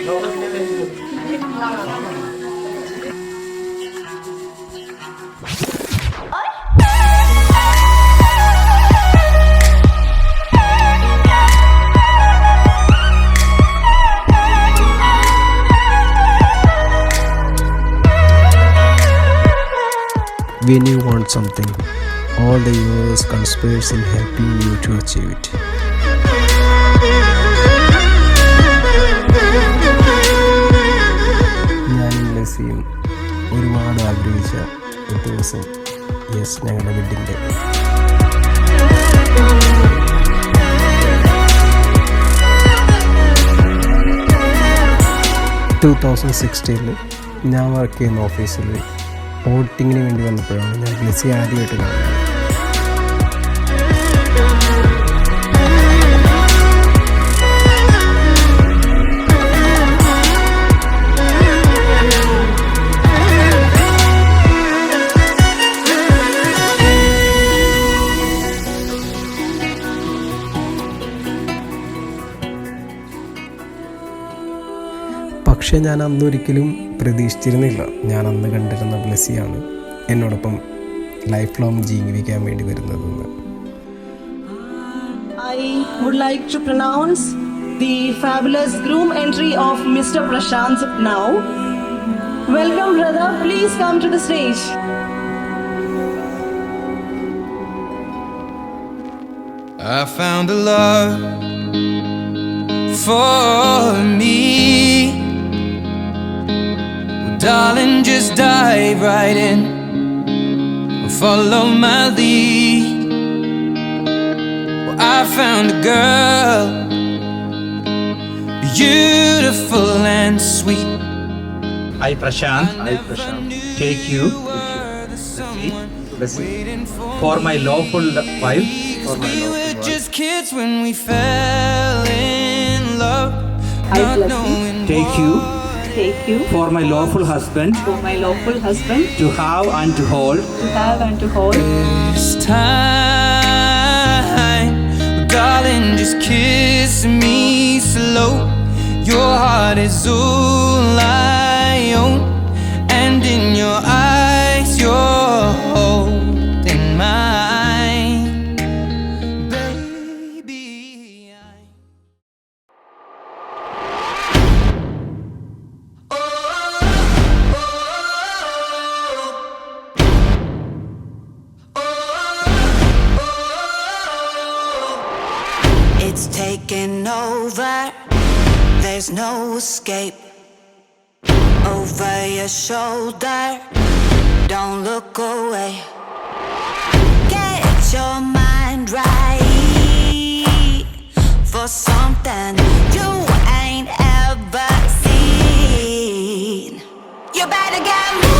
When you want something, all the universe conspires in helping you to achieve it. ഞാനും ബ്ലെസ്സിയും ഒരുപാട് ആഗ്രഹിച്ച ഒരു ദിവസം, യെസ്, ഞങ്ങളുടെ വെഡിങ് ഡേ. ഞാൻ വർക്ക് ചെയ്യുന്ന ഓഫീസിൽ ഓഡിറ്റിങ്ങിന് വേണ്ടി വന്നപ്പോഴാണ് ഞാൻ ബ്ലെസ്സി ആദ്യമായിട്ട് കാണുന്നത്. പക്ഷേ ഞാൻ അന്നൊരിക്കലും പ്രതീക്ഷിച്ചിരുന്നില്ല ഞാൻ അന്ന് കണ്ടിരുന്ന ബ്ലെസ്സിയാണ് എന്നോടൊപ്പം ലൈഫ് ലോങ് ജീവിക്കാൻ വേണ്ടി വരുന്നതെന്ന്. I would like to pronounce the fabulous groom entry of Mr. Prashant now. Welcome, brother. Please come to the stage. I found a love for me. Well, darling, just dive right in. Follow my lead. Well, I found a girl, beautiful and sweet. I, Prashant, take you for my lawful wife. We were just kids when we fell in love. I, Blessing, Take you for my lawful husband. To have and to hold. This time, darling, just kiss me slow. Your heart is all I own, and in your eyes you're holding mine, baby. It's taking over, there's no escape. Over your shoulder, don't look away. Get your mind right for something you ain't ever seen. You better get moving.